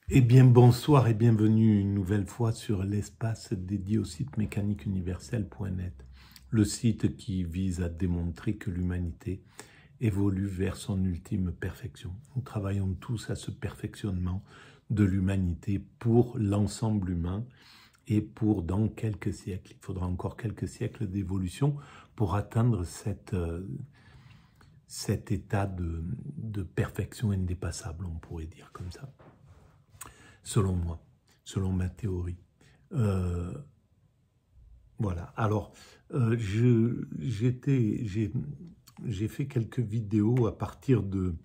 Eh bien, bonsoir et bienvenue une nouvelle fois sur l'espace dédié au site mécaniqueuniverselle.net, le site qui vise à démontrer que l'humanité évolue vers son ultime perfection. Nous travaillons tous à ce perfectionnement de l'humanité pour l'ensemble humain et pour dans quelques siècles. Il faudra encore quelques siècles d'évolution pour atteindre cet état de perfection indépassable, on pourrait dire comme ça. Selon moi, selon ma théorie. Voilà. Alors, j'ai fait quelques vidéos à partir d'une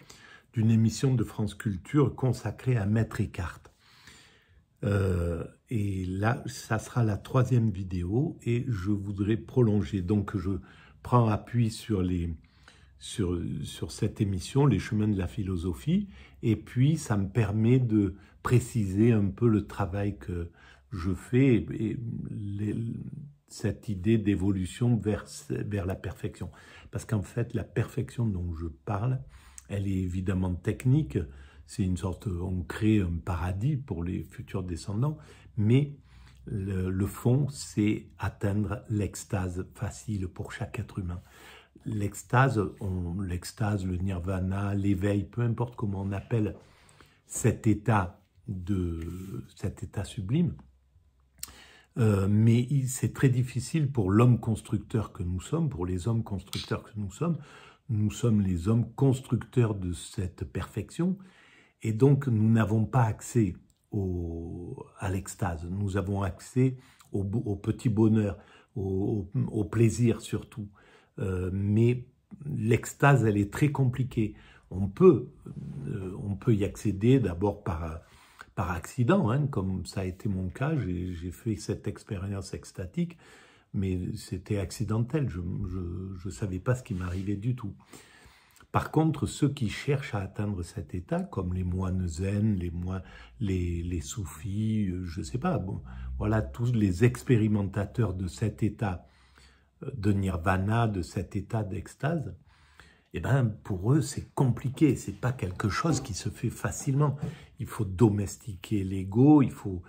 émission de France Culture consacrée à Maître Eckhart. Et là, ça sera la 3e vidéo et je voudrais prolonger. Donc, je prends appui sur cette émission, Les chemins de la philosophie, et puis ça me permet de préciser un peu le travail que je fais et cette idée d'évolution vers la perfection. Parce qu'en fait, la perfection dont je parle, elle est évidemment technique, c'est une sorte, on crée un paradis pour les futurs descendants, mais le fond, c'est atteindre l'extase facile pour chaque être humain. L'extase, le nirvana, l'éveil, peu importe comment on appelle cet état sublime, mais c'est très difficile pour l'homme constructeur que nous sommes, pour les hommes constructeurs que nous sommes. Nous sommes les hommes constructeurs de cette perfection, et donc nous n'avons pas accès à l'extase. Nous avons accès au petit bonheur, au plaisir surtout. Mais l'extase, elle est très compliquée. On peut y accéder d'abord par accident, hein, comme ça a été mon cas. J'ai fait cette expérience extatique, mais c'était accidentel. Je ne savais pas ce qui m'arrivait du tout. Par contre, ceux qui cherchent à atteindre cet état, comme les moines zen, les soufis, je ne sais pas, bon, voilà, tous les expérimentateurs de cet état de nirvana, de cet état d'extase, eh ben, pour eux, c'est compliqué. C'est pas quelque chose qui se fait facilement. Il faut domestiquer l'ego, il faut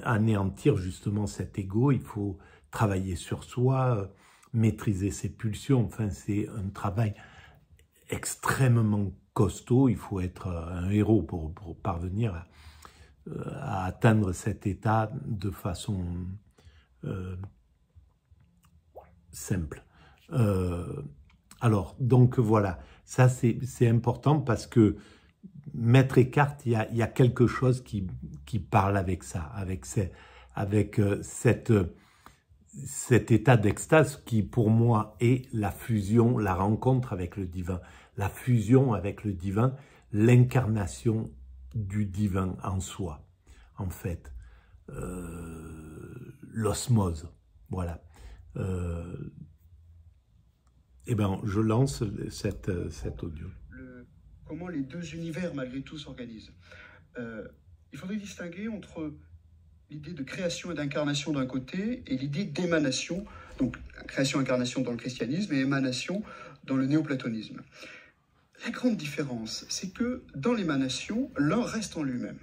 anéantir justement cet ego, il faut travailler sur soi, maîtriser ses pulsions. Enfin, c'est un travail extrêmement costaud. Il faut être un héros pour parvenir à atteindre cet état de façon simple. Alors, donc voilà, ça c'est important parce que Maître Eckhart, il y a quelque chose qui parle avec ça, avec cet état d'extase qui pour moi est la fusion, la rencontre avec le divin, la fusion avec le divin, l'incarnation du divin en soi, en fait, l'osmose, voilà. Eh bien, je lance cet audio. Comment les deux univers, malgré tout, s'organisent. Il faudrait distinguer entre l'idée de création et d'incarnation d'un côté et l'idée d'émanation, donc création-incarnation dans le christianisme et émanation dans le néoplatonisme. La grande différence, c'est que dans l'émanation, l'un reste en lui-même.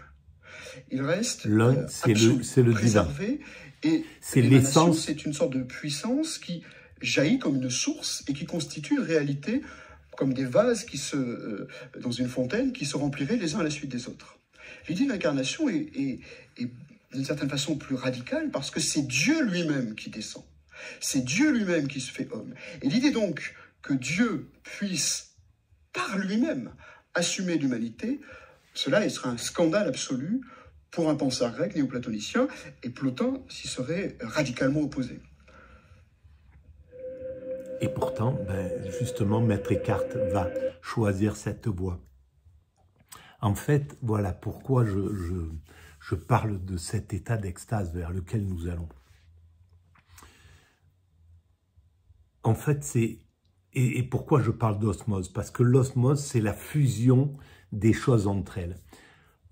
Il reste c'est le préservé, divin. Et c'est l'essence. C'est une sorte de puissance qui jaillit comme une source et qui constitue une réalité comme des vases dans une fontaine qui se rempliraient les uns à la suite des autres. L'idée d'incarnation est d'une certaine façon plus radicale parce que c'est Dieu lui-même qui descend. C'est Dieu lui-même qui se fait homme. Et l'idée donc que Dieu puisse, par lui-même, assumer l'humanité, cela serait un scandale absolu pour un penseur grec néoplatonicien, et Plotin s'y serait radicalement opposé. Et pourtant, justement, Maître Eckhart va choisir cette voie. En fait, voilà pourquoi je parle de cet état d'extase vers lequel nous allons. En fait, et pourquoi je parle d'osmose? Parce que l'osmose, c'est la fusion des choses entre elles.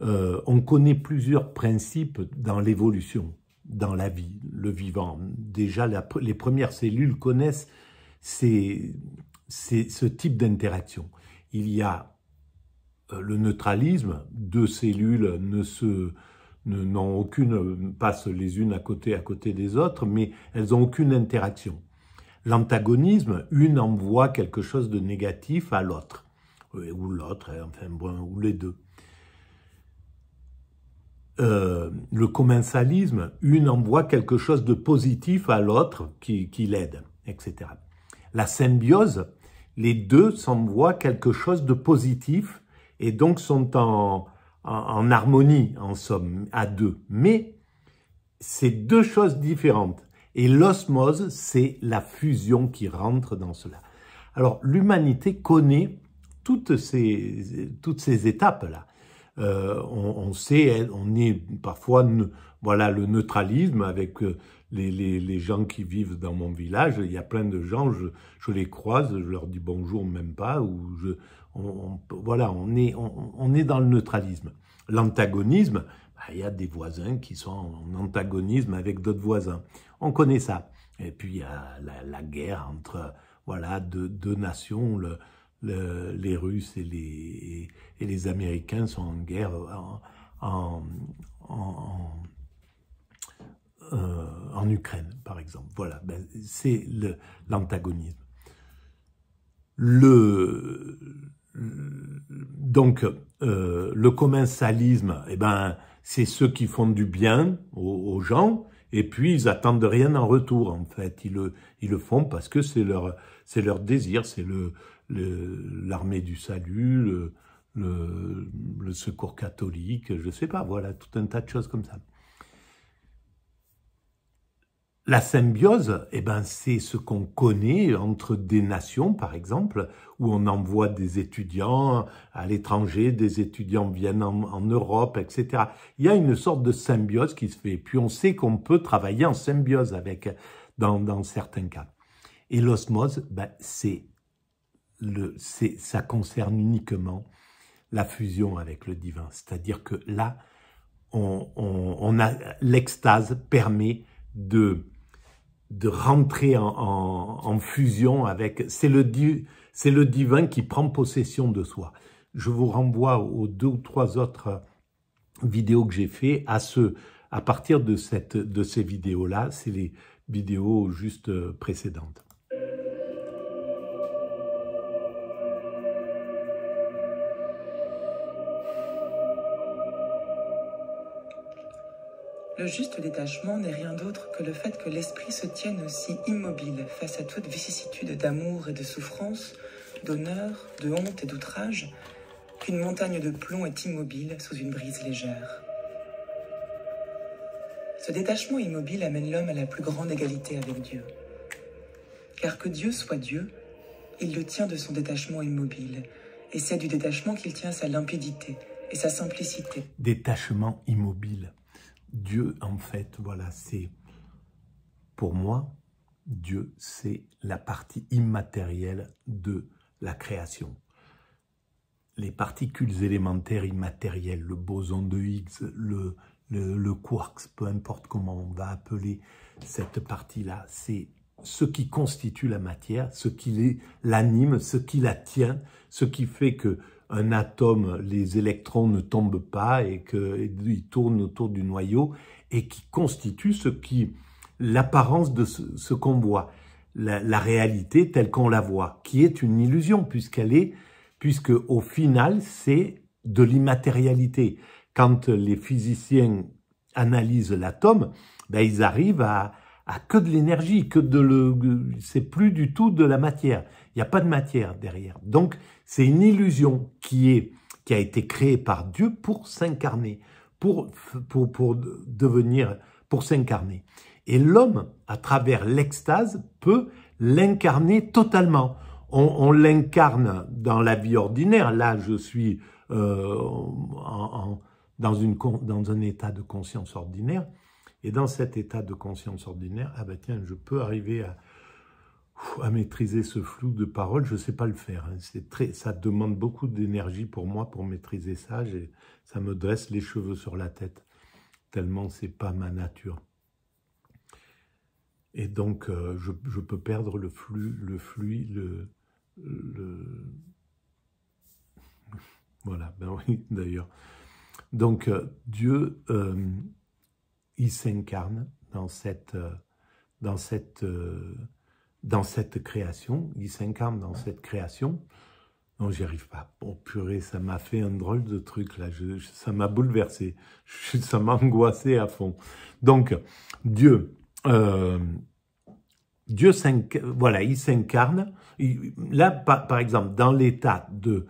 On connaît plusieurs principes dans l'évolution, dans la vie, le vivant. Déjà, les premières cellules connaissent ce type d'interaction. Il y a le neutralisme, deux cellules n'ont aucune, passent les unes à côté des autres, mais elles n'ont aucune interaction. L'antagonisme, une envoie quelque chose de négatif à l'autre, ou l'autre, enfin, ou les deux. Le commensalisme, une envoie quelque chose de positif à l'autre qui l'aide, etc. La symbiose, les deux s'envoient quelque chose de positif et donc sont en harmonie, en somme, à deux. Mais c'est deux choses différentes. Et l'osmose, c'est la fusion qui rentre dans cela. Alors, l'humanité connaît toutes ces étapes-là. On sait, on est parfois, voilà, le neutralisme avec les gens qui vivent dans mon village. Il y a plein de gens, je les croise, je leur dis bonjour, même pas, ou voilà, on est dans le neutralisme. L'antagonisme, il y a des voisins qui sont en antagonisme avec d'autres voisins. On connaît ça. Et puis il y a la guerre entre, voilà, deux nations. Les Russes et les Américains sont en guerre en Ukraine, par exemple. Voilà, ben, c'est l'antagonisme. Donc, le commensalisme, eh ben, c'est ceux qui font du bien aux gens, et puis ils attendent rien en retour, en fait. Ils le font parce que c'est leur désir, c'est l'armée du salut, le secours catholique, je sais pas, voilà, tout un tas de choses comme ça. La symbiose, eh ben, c'est ce qu'on connaît entre des nations, par exemple, où on envoie des étudiants à l'étranger, des étudiants viennent en Europe, etc. Il y a une sorte de symbiose qui se fait. Puis on sait qu'on peut travailler en symbiose avec, dans certains cas. Et l'osmose, ben, ça concerne uniquement la fusion avec le divin. C'est-à-dire que là, l'extase permet de rentrer en fusion avec... C'est le divin qui prend possession de soi. Je vous renvoie aux 2 ou 3 autres vidéos que j'ai fait à partir de ces vidéos-là. C'est les vidéos juste précédentes. Le juste détachement n'est rien d'autre que le fait que l'esprit se tienne aussi immobile face à toute vicissitude d'amour et de souffrance, d'honneur, de honte et d'outrage, qu'une montagne de plomb est immobile sous une brise légère. Ce détachement immobile amène l'homme à la plus grande égalité avec Dieu. Car que Dieu soit Dieu, il le tient de son détachement immobile, et c'est du détachement qu'il tient sa limpidité et sa simplicité. Détachement immobile. Dieu, en fait, voilà, c'est, pour moi, Dieu, c'est la partie immatérielle de la création. Les particules élémentaires immatérielles, le boson de Higgs, le quark, peu importe comment on va appeler cette partie-là, c'est ce qui constitue la matière, ce qui l'anime, ce qui la tient, ce qui fait que un atome, les électrons ne tombent pas et qu'ils tournent autour du noyau et qui constitue l'apparence de ce qu'on voit, la réalité telle qu'on la voit, qui est une illusion puisque au final c'est de l'immatérialité. Quand les physiciens analysent l'atome, ben ils arrivent à que de l'énergie, c'est plus du tout de la matière. Il n'y a pas de matière derrière. Donc, c'est une illusion qui a été créée par Dieu pour s'incarner, pour s'incarner. Et l'homme, à travers l'extase, peut l'incarner totalement. On l'incarne dans la vie ordinaire. Là, je suis dans un état de conscience ordinaire. Et dans cet état de conscience ordinaire, ah ben tiens, je peux arriver à maîtriser ce flou de parole, je ne sais pas le faire. Hein. Ça demande beaucoup d'énergie pour moi pour maîtriser ça. Ça me dresse les cheveux sur la tête, tellement c'est pas ma nature. Et donc, je peux perdre le flux, Voilà, ben oui, d'ailleurs. Donc, Dieu, il s'incarne dans cette création, il s'incarne dans cette création. Non, j'y arrive pas. Oh purée, ça m'a fait un drôle de truc, là. Ça m'a bouleversé. Ça m'a angoissé à fond. Donc, Dieu, voilà, il s'incarne. Là, par exemple, dans l'état de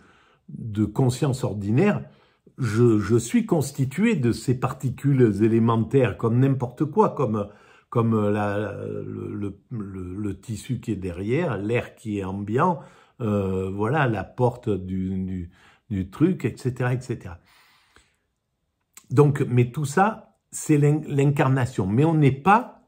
conscience ordinaire, je suis constitué de ces particules élémentaires, comme n'importe quoi, comme le tissu qui est derrière, l'air qui est ambiant, voilà, la porte du truc, etc., etc. Donc, mais tout ça, c'est l'incarnation. Mais on n'est pas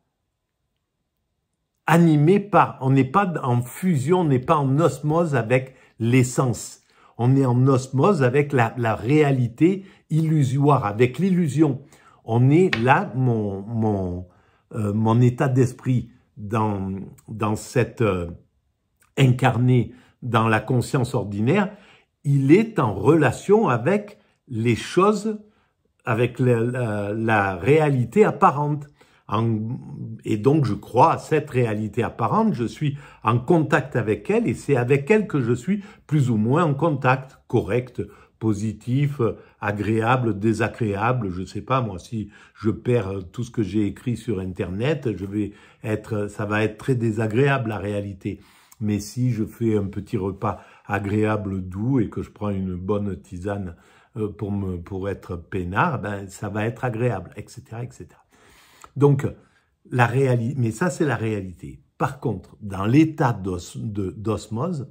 animé par, on n'est pas en fusion, on n'est pas en osmose avec l'essence. On est en osmose avec la réalité illusoire, avec l'illusion. On est là, mon état d'esprit dans cette incarné dans la conscience ordinaire, il est en relation avec les choses, avec la réalité apparente. Et donc je crois à cette réalité apparente, je suis en contact avec elle et c'est avec elle que je suis plus ou moins en contact, correct, positif, agréable, désagréable, je sais pas moi, si je perds tout ce que j'ai écrit sur Internet, ça va être très désagréable la réalité. Mais si je fais un petit repas agréable, doux, et que je prends une bonne tisane pour être peinard, ben ça va être agréable, etc., etc. Donc, mais ça c'est la réalité. Par contre, dans l'état d'osmose,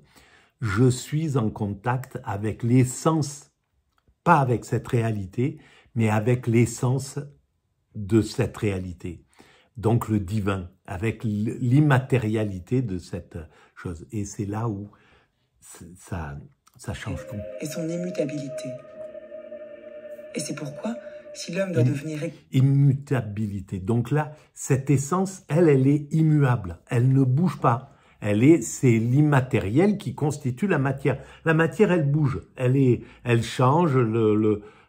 je suis en contact avec l'essence, pas avec cette réalité, mais avec l'essence de cette réalité. Donc le divin, avec l'immatérialité de cette chose. Et c'est là où ça change tout. Et son immutabilité. Et c'est pourquoi, si l'homme doit devenir... Immutabilité. Donc là, cette essence, elle est immuable. Elle ne bouge pas. C'est l'immatériel qui constitue la matière. La matière, elle bouge. Elle change,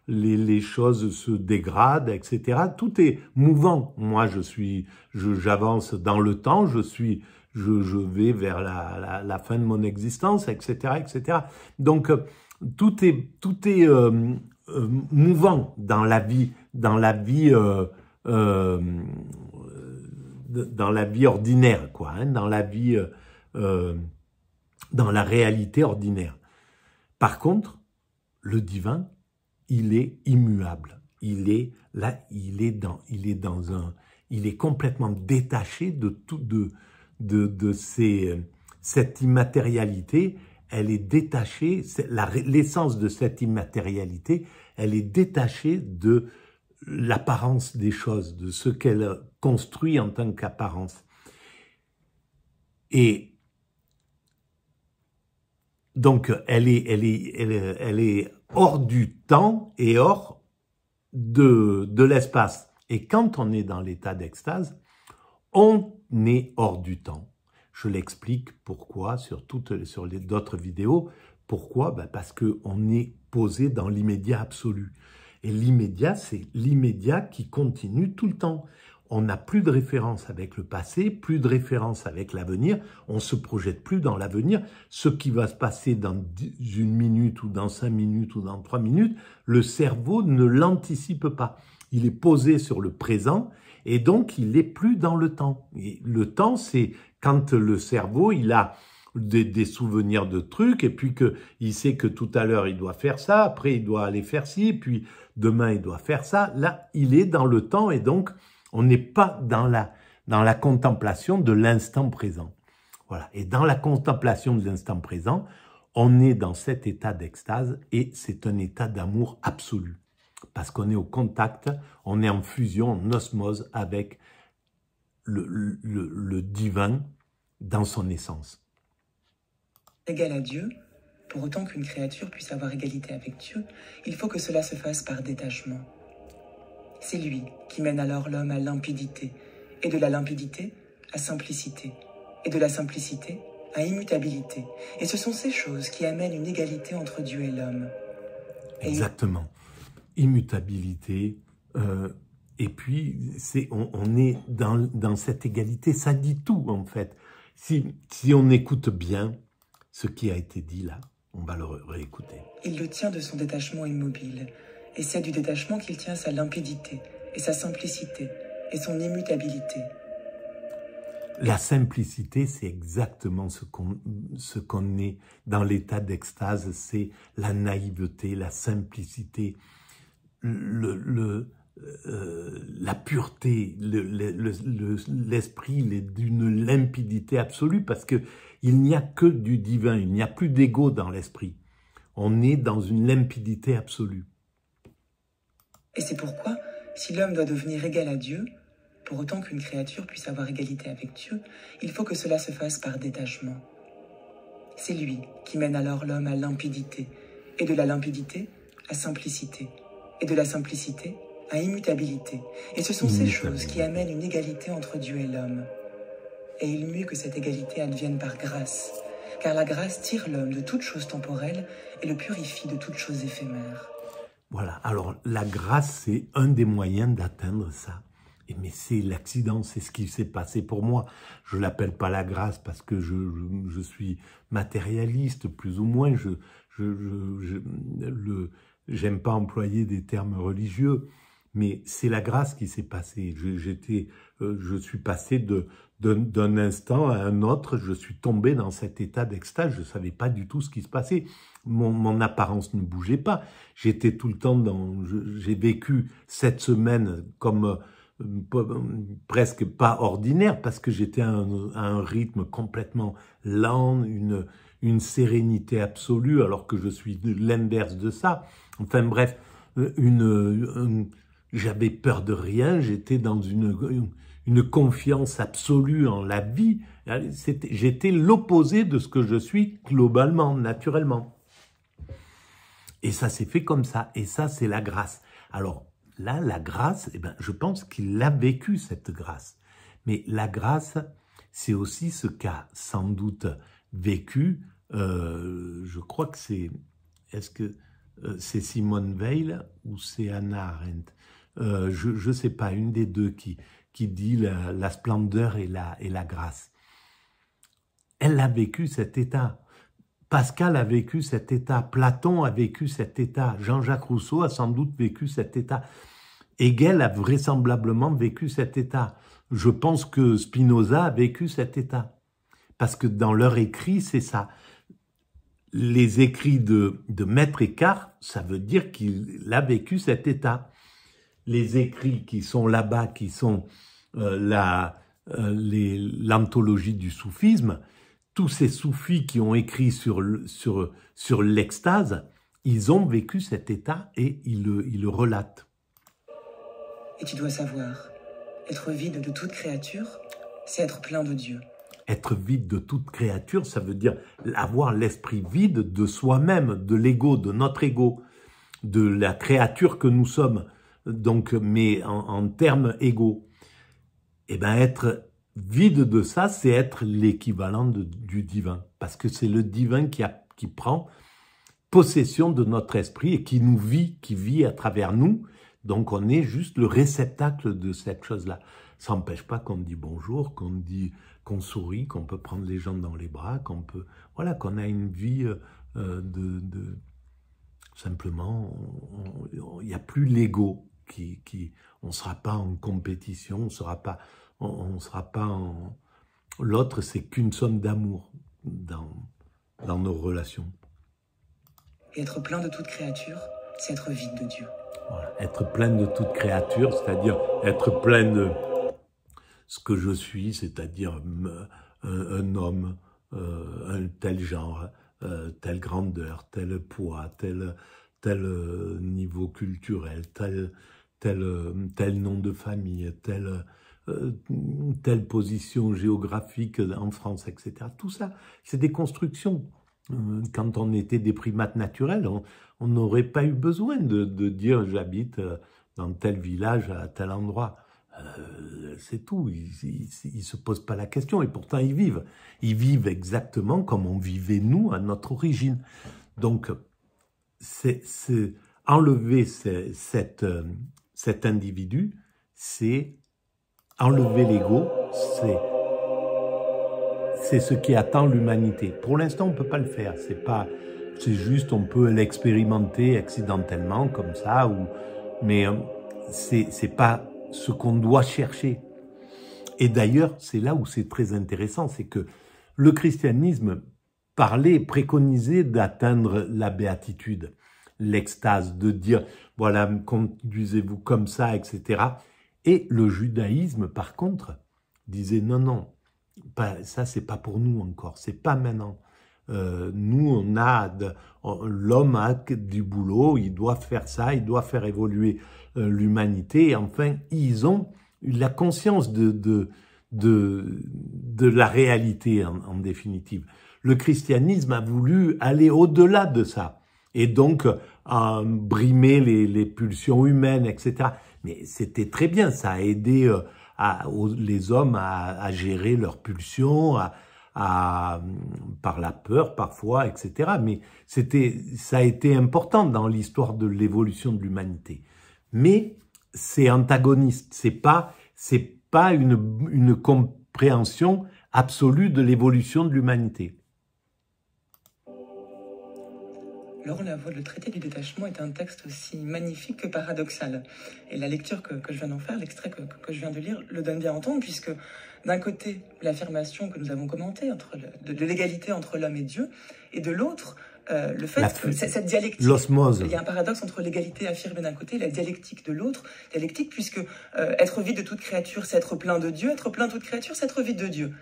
les choses se dégradent, etc. Tout est mouvant. Moi, j'avance dans le temps, je vais vers la fin de mon existence, etc., etc. Donc, tout est mouvant dans la vie ordinaire, quoi, hein, dans la réalité ordinaire. Par contre, le divin, il est immuable. Il est là, il est complètement détaché cette immatérialité. Elle est détachée, l'essence de cette immatérialité, elle est détachée de l'apparence des choses, de ce qu'elle construit en tant qu'apparence. Et donc, elle est hors du temps et hors de l'espace. Et quand on est dans l'état d'extase, on est hors du temps. Je l'explique pourquoi sur d'autres vidéos. Pourquoi? Parce qu'on est posé dans l'immédiat absolu. Et l'immédiat, c'est l'immédiat qui continue tout le temps. On n'a plus de référence avec le passé, plus de référence avec l'avenir, on ne se projette plus dans l'avenir. Ce qui va se passer dans 1 minute ou dans 5 minutes ou dans 3 minutes, le cerveau ne l'anticipe pas. Il est posé sur le présent et donc il n'est plus dans le temps. Et le temps, c'est quand le cerveau, il a des souvenirs de trucs et puis qu'il sait que tout à l'heure il doit faire ça, après il doit aller faire ci, puis demain il doit faire ça. Là, il est dans le temps et donc on n'est pas dans la contemplation de l'instant présent. Voilà. Et dans la contemplation de l'instant présent, on est dans cet état d'extase et c'est un état d'amour absolu. Parce qu'on est au contact, on est en fusion, en osmose avec le divin dans son essence. Égal à Dieu, pour autant qu'une créature puisse avoir égalité avec Dieu, il faut que cela se fasse par détachement. C'est lui qui mène alors l'homme à limpidité, et de la limpidité à simplicité, et de la simplicité à immutabilité. Et ce sont ces choses qui amènent une égalité entre Dieu et l'homme. Exactement. Immutabilité. Et puis, on est dans cette égalité. Ça dit tout, en fait. Si on écoute bien ce qui a été dit là, on va le réécouter. Il le tient de son détachement immobile, et c'est du détachement qu'il tient sa limpidité, et sa simplicité, et son immutabilité. La simplicité, c'est exactement ce qu'on est dans l'état d'extase, c'est la naïveté, la simplicité, la pureté, l'esprit d'une limpidité absolue, parce que il n'y a que du divin, il n'y a plus d'ego dans l'esprit. On est dans une limpidité absolue. Et c'est pourquoi, si l'homme doit devenir égal à Dieu, pour autant qu'une créature puisse avoir égalité avec Dieu, il faut que cela se fasse par détachement. C'est lui qui mène alors l'homme à limpidité, et de la limpidité à simplicité, et de la simplicité à immutabilité. Et ce sont ces choses qui amènent une égalité entre Dieu et l'homme. Et il est mieux que cette égalité advienne par grâce, car la grâce tire l'homme de toute chose temporelle et le purifie de toute chose éphémère. Voilà, alors la grâce, c'est un des moyens d'atteindre ça. Mais c'est l'accident, c'est ce qui s'est passé pour moi. Je ne l'appelle pas la grâce parce que je suis matérialiste, plus ou moins. J'aime pas employer des termes religieux, mais c'est la grâce qui s'est passée. Je suis passé d'un instant à un autre, je suis tombé dans cet état d'extase, je ne savais pas du tout ce qui se passait. Mon apparence ne bougeait pas. J'étais tout le temps j'ai vécu cette semaine comme presque pas ordinaire, parce que j'étais à un rythme complètement lent, une sérénité absolue, alors que je suis l'inverse de ça. Enfin bref, j'avais peur de rien, j'étais dans une confiance absolue en la vie. J'étais l'opposé de ce que je suis globalement, naturellement. Et ça s'est fait comme ça, et ça c'est la grâce. Alors là, la grâce, je pense qu'il a vécu cette grâce. Mais la grâce, c'est aussi ce qu'a sans doute vécu, je crois que est-ce que c'est Simone Weil ou c'est Hannah Arendt, je ne sais pas, une des deux qui dit la splendeur et la grâce. Elle a vécu cet état. Pascal a vécu cet état, Platon a vécu cet état, Jean-Jacques Rousseau a sans doute vécu cet état, Hegel a vraisemblablement vécu cet état. Je pense que Spinoza a vécu cet état, parce que dans leurs écrits, c'est ça. Les écrits de Maître Eckhart, ça veut dire qu'il a vécu cet état. Les écrits qui sont là-bas, qui sont l'anthologie du soufisme, tous ces soufis qui ont écrit sur l'extase, ils ont vécu cet état et ils le relatent. Et tu dois savoir, être vide de toute créature, c'est être plein de Dieu. Être vide de toute créature, ça veut dire avoir l'esprit vide de soi-même, de l'ego, de notre ego, de la créature que nous sommes, donc, mais en termes égaux. Eh bien, être vide de ça, c'est être l'équivalent du divin, parce que c'est le divin qui prend possession de notre esprit et qui vit à travers nous. Donc on est juste le réceptacle de cette chose-là. Ça n'empêche pas qu'on dit bonjour, qu'on sourit, qu'on peut prendre les gens dans les bras, qu'on a une vie simplement, il n'y a plus l'ego on ne sera pas en compétition, on sera pas en... L'autre, c'est qu'une somme d'amour dans nos relations. Et être plein de toute créature, c'est être vide de Dieu. Voilà. Être plein de toute créature, c'est-à-dire être plein de ce que je suis, c'est-à-dire un homme, un tel genre, telle grandeur, tel poids, tel niveau culturel, tel nom de famille, telle position géographique en France, etc. Tout ça, c'est des constructions. Quand on était des primates naturels, on n'aurait pas eu besoin de dire « j'habite dans tel village, à tel endroit ». C'est tout, ils ne se posent pas la question et pourtant ils vivent. Ils vivent exactement comme on vivait nous à notre origine. Donc, enlever cet individu, c'est enlever l'ego, c'est ce qui attend l'humanité. Pour l'instant, on ne peut pas le faire. C'est juste, on peut l'expérimenter accidentellement comme ça, mais c'est pas ce qu'on doit chercher. Et d'ailleurs, c'est là où c'est très intéressant, c'est que le christianisme préconisait d'atteindre la béatitude, l'extase, de dire, voilà, conduisez-vous comme ça, etc. Et le judaïsme, par contre, disait, non, ça, c'est pas pour nous encore, c'est pas maintenant. Nous, l'homme a du boulot, il doit faire ça, il doit faire évoluer l'humanité. Enfin, ils ont la conscience de la réalité en définitive. Le christianisme a voulu aller au-delà de ça et donc brimer les pulsions humaines, etc. Mais c'était très bien, ça a aidé les hommes à gérer leurs pulsions, par la peur parfois, etc. Mais ça a été important dans l'histoire de l'évolution de l'humanité. Mais c'est antagoniste, c'est pas une compréhension absolue de l'évolution de l'humanité. Laurent Lavoie, le traité du détachement est un texte aussi magnifique que paradoxal. Et la lecture que je viens d'en faire, l'extrait que je viens de lire, le donne bien à entendre, puisque d'un côté, l'affirmation que nous avons commentée de l'égalité entre l'homme et Dieu, et de l'autre, le fait que cette dialectique, l'osmose. Il y a un paradoxe entre l'égalité affirmée d'un côté et la dialectique de l'autre, puisque être vide de toute créature, c'est être plein de Dieu, être plein de toute créature, c'est être vide de Dieu.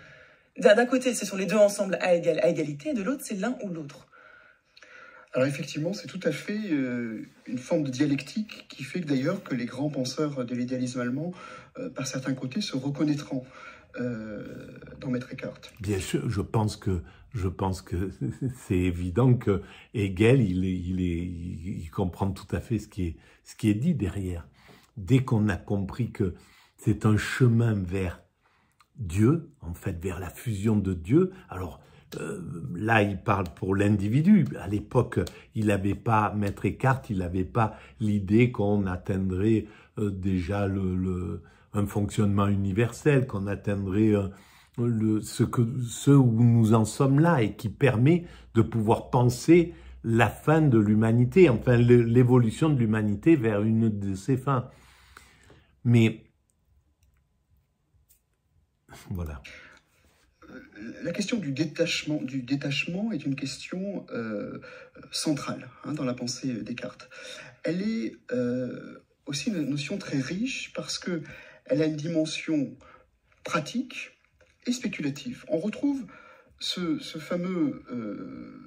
D'un côté, ce sont les deux ensemble à égalité, et de l'autre, c'est l'un ou l'autre. Alors effectivement, c'est tout à fait une forme de dialectique qui fait d'ailleurs que les grands penseurs de l'idéalisme allemand, par certains côtés, se reconnaîtront dans Maître Eckhart. Bien sûr, je pense que c'est évident que Hegel, il comprend tout à fait ce qui est dit derrière. Dès qu'on a compris que c'est un chemin vers Dieu, en fait, vers la fusion de Dieu, alors là, il parle pour l'individu. À l'époque, Maître Eckhart, il n'avait pas l'idée qu'on atteindrait déjà un fonctionnement universel, qu'on atteindrait ce où nous en sommes là et qui permet de pouvoir penser la fin de l'humanité, enfin l'évolution de l'humanité vers une de ses fins. Mais voilà. La question du détachement est une question centrale dans la pensée Descartes. Elle est aussi une notion très riche parce qu'elle a une dimension pratique et spéculative. On retrouve ce fameux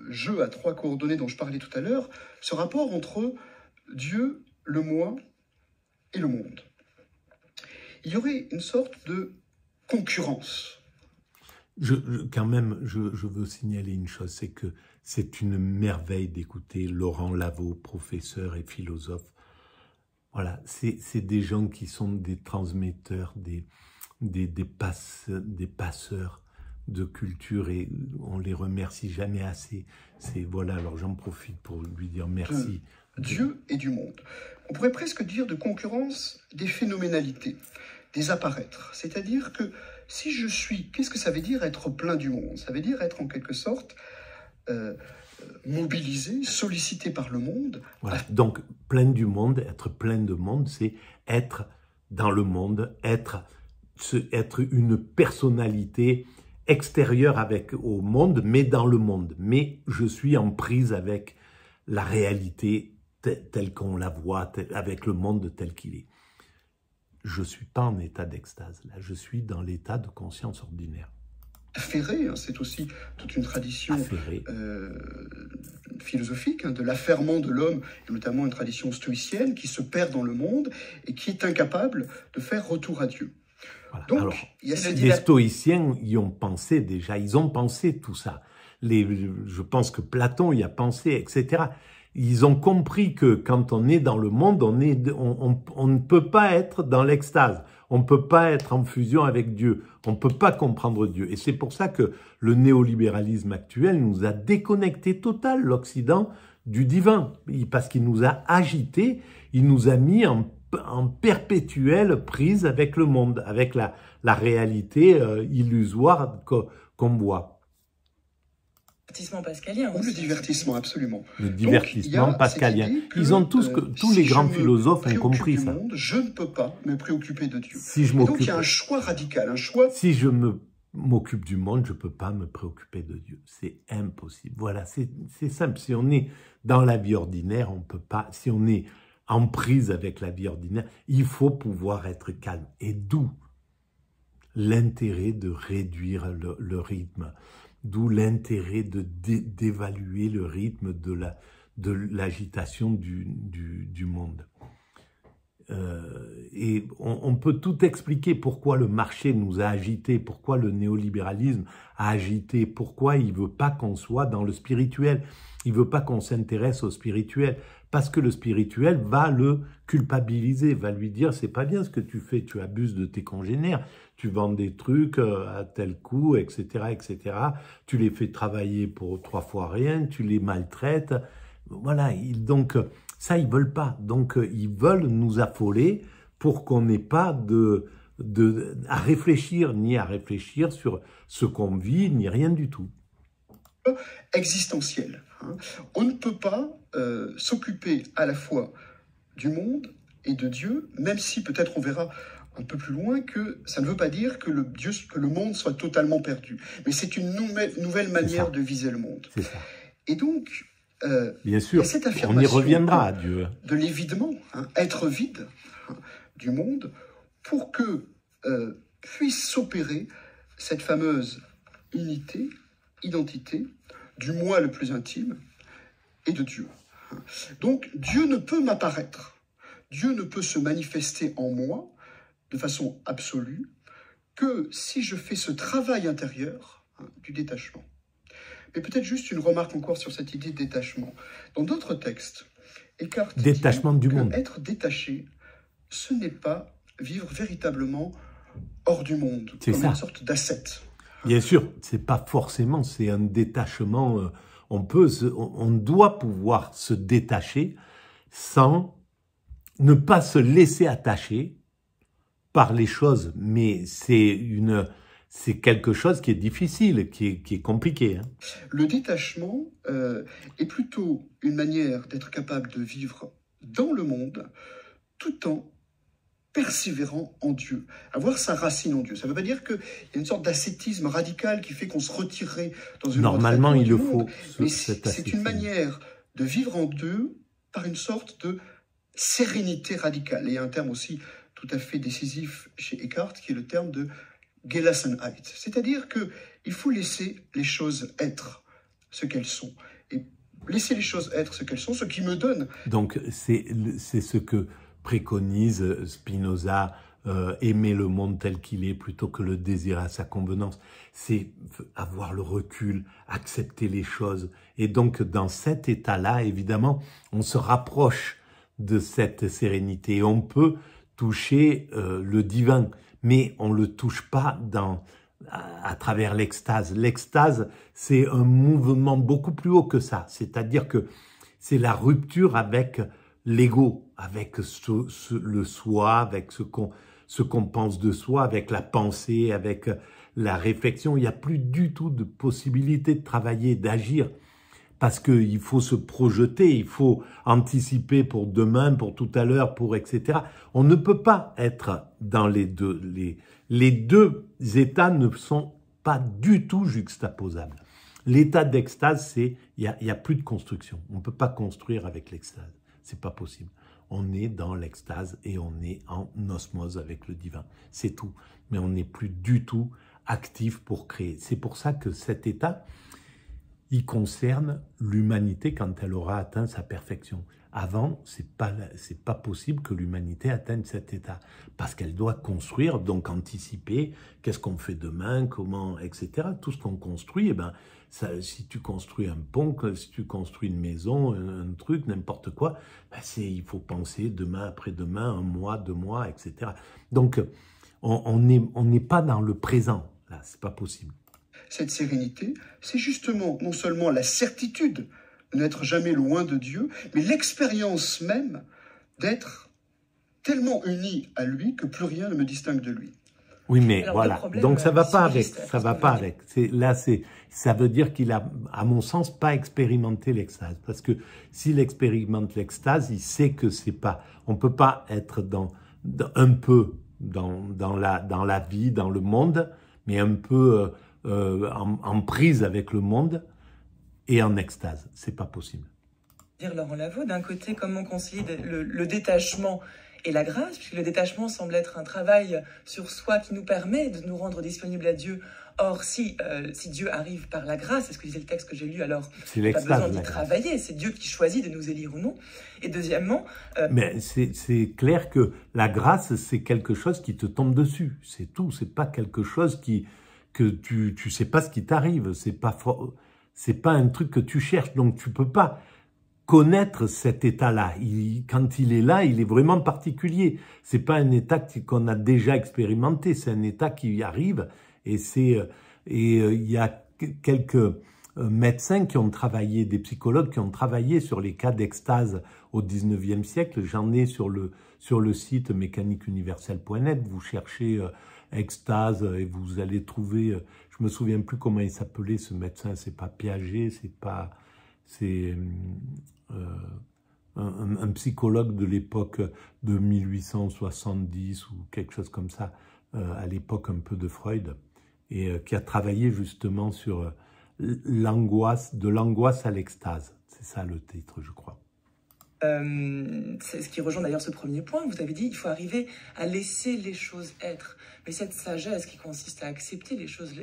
jeu à 3 coordonnées dont je parlais tout à l'heure, ce rapport entre Dieu, le moi et le monde. Il y aurait une sorte de concurrence. Quand même, je veux signaler une chose, c'est que c'est une merveille d'écouter Laurent Lavoie, professeur et philosophe. Voilà, c'est des gens qui sont des transmetteurs, des passeurs de culture et on les remercie jamais assez. Voilà, alors j'en profite pour lui dire merci. Dieu et du monde. On pourrait presque dire de concurrence des phénoménalités, des apparaîtres. C'est-à-dire que si je suis, qu'est-ce que ça veut dire être plein du monde? Ça veut dire être en quelque sorte mobilisé, sollicité par le monde. Voilà. Donc plein du monde, être plein de monde, c'est être dans le monde, être une personnalité extérieure au monde, mais dans le monde. Mais je suis en prise avec la réalité telle qu'on la voit, avec le monde tel qu'il est. Je ne suis pas en état d'extase, là, je suis dans l'état de conscience ordinaire. Affairé, c'est aussi toute une tradition philosophique de l'affairement de l'homme, et notamment une tradition stoïcienne qui se perd dans le monde et qui est incapable de faire retour à Dieu. Voilà. Donc, alors, les stoïciens y ont pensé déjà, ils ont pensé tout ça. Je pense que Platon y a pensé, etc. Ils ont compris que quand on est dans le monde, on ne peut pas être dans l'extase. On ne peut pas être en fusion avec Dieu. On ne peut pas comprendre Dieu. Et c'est pour ça que le néolibéralisme actuel nous a déconnecté total, l'Occident, du divin, parce qu'il nous a agités, il nous a mis en perpétuelle prise avec le monde, avec la réalité illusoire qu'on voit. Divertissement pascalien. Ou le divertissement, absolument. Le divertissement pascalien. Ils ont tous les grands philosophes ont compris ça. Monde, je ne peux pas me préoccuper de Dieu. Si je donc il y a un choix radical, un choix. Si je m'occupe du monde, je ne peux pas me préoccuper de Dieu. C'est impossible. Voilà, c'est simple. Si on est dans la vie ordinaire, on peut pas. Si on est en prise avec la vie ordinaire, il faut pouvoir être calme. Et d'où l'intérêt de réduire le rythme. D'où l'intérêt d'évaluer le rythme de l'agitation du monde. Et on peut tout expliquer pourquoi le marché nous a agités, pourquoi le néolibéralisme a agité, pourquoi il ne veut pas qu'on soit dans le spirituel, il ne veut pas qu'on s'intéresse au spirituel, parce que le spirituel va le culpabiliser, va lui dire c'est pas bien ce que tu fais, tu abuses de tes congénères, tu vends des trucs à tel coût, etc., etc. Tu les fais travailler pour 3 fois rien, tu les maltraites. Voilà, donc ça ils veulent pas. Donc ils veulent nous affoler pour qu'on n'ait pas à réfléchir, ni à réfléchir sur ce qu'on vit, ni rien du tout. Existentiel. On ne peut pas s'occuper à la fois du monde et de Dieu, même si peut-être on verra un peu plus loin que ça ne veut pas dire que le monde soit totalement perdu. Mais c'est une nouvelle manière de viser le monde. C'est ça. Et donc, bien sûr, cette on y reviendra à Dieu. De l'évidement, être vide du monde, pour que puisse s'opérer cette fameuse unité, identité, du moi le plus intime et de Dieu. Donc, Dieu ne peut m'apparaître. Dieu ne peut se manifester en moi de façon absolue que si je fais ce travail intérieur du détachement. Mais peut-être juste une remarque encore sur cette idée de détachement. Dans d'autres textes, Eckhart détachement dit du monde. Être détaché, ce n'est pas vivre véritablement hors du monde, comme une sorte d'ascète. Bien sûr, c'est pas forcément, c'est un détachement. On doit pouvoir se détacher sans ne pas se laisser attacher par les choses, mais c'est quelque chose qui est difficile, qui est compliqué. Le détachement est plutôt une manière d'être capable de vivre dans le monde tout en persévérant en Dieu, avoir sa racine en Dieu. Ça ne veut pas dire qu'il y a une sorte d'ascétisme radical qui fait qu'on se retirerait dans une Normalement, il le faut. Mais c'est une manière de vivre en Dieu par une sorte de sérénité radicale. Et il y a un terme aussi tout à fait décisif chez Eckhart, qui est le terme de Gelassenheit. C'est-à-dire qu'il faut laisser les choses être ce qu'elles sont. Et laisser les choses être ce qu'elles sont, ce qui me donne. Donc, c'est ce que préconise Spinoza, aimer le monde tel qu'il est plutôt que le désirer à sa convenance. C'est avoir le recul, accepter les choses. Et donc, dans cet état-là, évidemment, on se rapproche de cette sérénité. Et on peut toucher le divin, mais on ne le touche pas à travers l'extase. L'extase, c'est un mouvement beaucoup plus haut que ça. C'est-à-dire que c'est la rupture avec l'ego, avec le soi, avec ce qu'on pense de soi, avec la pensée, avec la réflexion. Il n'y a plus du tout de possibilité de travailler, d'agir, parce qu'il faut se projeter, il faut anticiper pour demain, pour tout à l'heure, pour etc. On ne peut pas être dans les deux. Les deux états ne sont pas du tout juxtaposables. L'état d'extase, il y a plus de construction. On ne peut pas construire avec l'extase. C'est pas possible. On est dans l'extase et on est en osmose avec le divin. C'est tout. Mais on n'est plus du tout actif pour créer. C'est pour ça que cet état, il concerne l'humanité quand elle aura atteint sa perfection. Avant, c'est pas possible que l'humanité atteigne cet état, parce qu'elle doit construire, donc anticiper, qu'est-ce qu'on fait demain, comment, etc. Tout ce qu'on construit, eh ben, si tu construis un pont, si tu construis une maison, un truc, n'importe quoi, ben il faut penser demain, après-demain, 1 mois, 2 mois, etc. Donc, on n'est pas dans le présent, là, c'est pas possible. Cette sérénité, c'est justement non seulement la certitude n'être jamais loin de Dieu, mais l'expérience même d'être tellement uni à lui que plus rien ne me distingue de lui. Oui, mais Alors, voilà. Donc ça va pas avec. Ça va pas avec. Ça veut dire qu'il a, à mon sens, pas expérimenté l'extase. Parce que s'il expérimente l'extase, il sait que c'est pas. On peut pas être un peu dans la vie, dans le monde, mais un peu en prise avec le monde et en extase. C'est pas possible. Dire Laurent Lavaux, d'un côté, comment concilier le détachement et la grâce, puisque le détachement semble être un travail sur soi qui nous permet de nous rendre disponibles à Dieu. Or, si Dieu arrive par la grâce, c'est ce que disait le texte que j'ai lu, alors il n'y a pas besoin d'y travailler, c'est Dieu qui choisit de nous élire ou non. Et deuxièmement... Mais c'est clair que la grâce, c'est quelque chose qui te tombe dessus, c'est tout. C'est pas quelque chose que tu sais pas ce qui t'arrive, c'est pas un truc que tu cherches, donc tu peux pas connaître cet état-là. Quand il est là, il est vraiment particulier. C'est pas un état qu'on a déjà expérimenté, c'est un état qui arrive et il y a quelques médecins qui ont travaillé, des psychologues qui ont travaillé sur les cas d'extase au 19e siècle. J'en ai sur le site mécaniqueuniverselle.net. Vous cherchez extase et vous allez trouver, je me souviens plus comment il s'appelait ce médecin, c'est pas Piaget, c'est un psychologue de l'époque de 1870 ou quelque chose comme ça, à l'époque un peu de Freud, et qui a travaillé justement sur l'angoisse, de l'angoisse à l'extase. C'est ça le titre, je crois. C'est ce qui rejoint d'ailleurs ce premier point. Vous avez dit il faut arriver à laisser les choses être. Mais cette sagesse qui consiste à accepter les choses,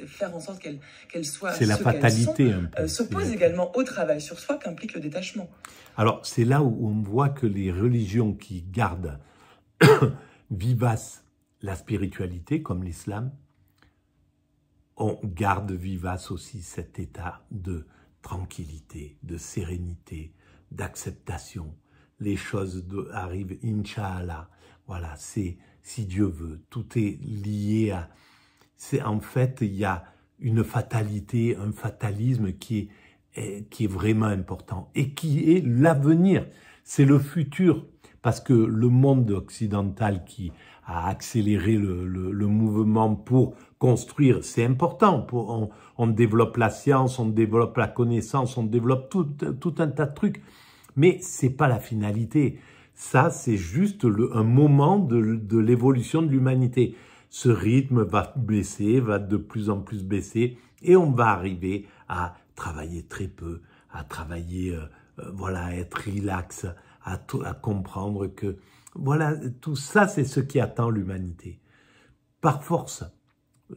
faire en sorte qu'elles soient c'est la fatalité un peu. S'oppose également au travail sur soi qu'implique le détachement. Alors c'est là où on voit que les religions qui gardent vivace la spiritualité, comme l'islam, on garde vivace aussi cet état de tranquillité, de sérénité, d'acceptation. Les choses arrivent, Inch'Allah. Voilà, c'est si Dieu veut. Tout est lié à... En fait, il y a une fatalité, un fatalisme qui est vraiment important et qui est l'avenir. C'est le futur. Parce que le monde occidental qui a accéléré le mouvement pour construire, c'est important. On développe la science, on développe la connaissance, on développe tout un tas de trucs. Mais c'est pas la finalité. Ça, c'est juste un moment de l'évolution de l'humanité. Ce rythme va baisser, va de plus en plus baisser, et on va arriver à travailler très peu, à travailler, voilà, à être relax, à comprendre que, voilà, tout ça, c'est ce qui attend l'humanité. Par force,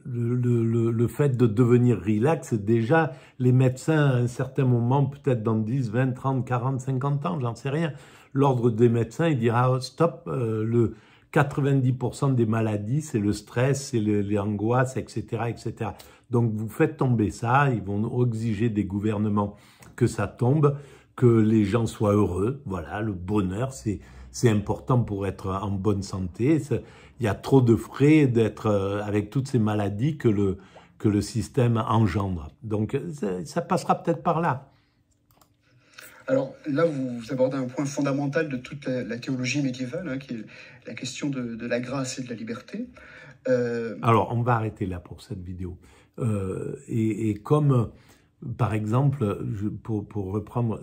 le fait de devenir relax, déjà, les médecins, à un certain moment, peut-être dans 10, 20, 30, 40, 50 ans, j'en sais rien, l'ordre des médecins, il dira, stop, le 90% des maladies, c'est le stress, c'est les angoisses, etc., etc. Donc, vous faites tomber ça, ils vont exiger des gouvernements que ça tombe, que les gens soient heureux. Voilà, le bonheur, c'est important pour être en bonne santé. Il y a trop de frais d'être avec toutes ces maladies que le système engendre. Donc, ça passera peut-être par là. Alors là, vous abordez un point fondamental de toute la théologie médiévale, hein, qui est la question de la grâce et de la liberté. Alors, on va arrêter là pour cette vidéo. Et comme, par exemple, pour reprendre,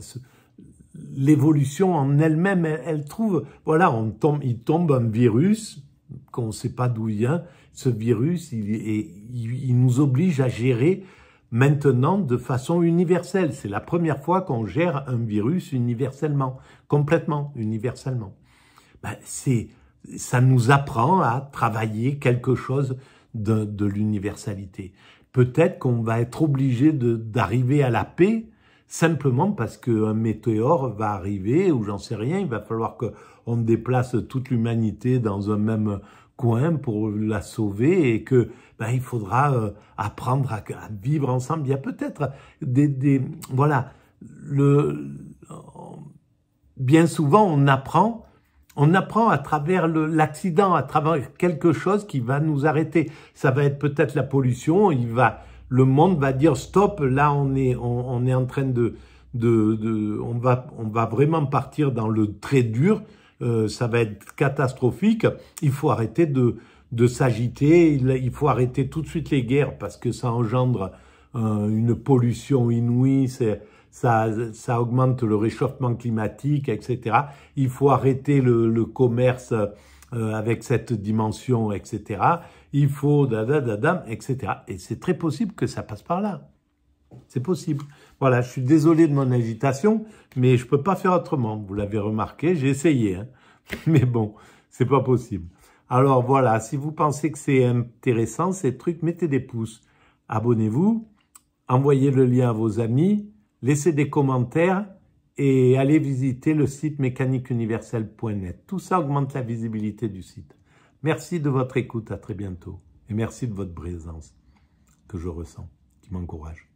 l'évolution en elle-même, elle trouve, voilà, il tombe un virus qu'on ne sait pas d'où il vient. Ce virus, il nous oblige à gérer maintenant de façon universelle. C'est la première fois qu'on gère un virus universellement, complètement universellement. Ben, ça nous apprend à travailler quelque chose de l'universalité. Peut-être qu'on va être obligé d'arriver à la paix simplement parce qu'un météore va arriver, ou j'en sais rien, il va falloir qu'on déplace toute l'humanité dans un même coin pour la sauver et que il faudra apprendre à vivre ensemble. Il y a peut-être voilà, bien souvent on apprend à travers l'accident, à travers quelque chose qui va nous arrêter. Ça va être peut-être la pollution, le monde va dire stop, là on est en train de on va vraiment partir dans le très dur. Ça va être catastrophique. Il faut arrêter de s'agiter. Il faut arrêter tout de suite les guerres parce que ça engendre une pollution inouïe. Ça augmente le réchauffement climatique, etc. Il faut arrêter le commerce avec cette dimension, etc. Il faut etc. Et c'est très possible que ça passe par là. C'est possible. Voilà, je suis désolé de mon agitation, mais je peux pas faire autrement. Vous l'avez remarqué, j'ai essayé, hein. Mais bon, c'est pas possible. Alors voilà, si vous pensez que c'est intéressant, ces trucs, mettez des pouces. Abonnez-vous, envoyez le lien à vos amis, laissez des commentaires et allez visiter le site mécaniqueuniverselle.net. Tout ça augmente la visibilité du site. Merci de votre écoute, à très bientôt. Et merci de votre présence que je ressens, qui m'encourage.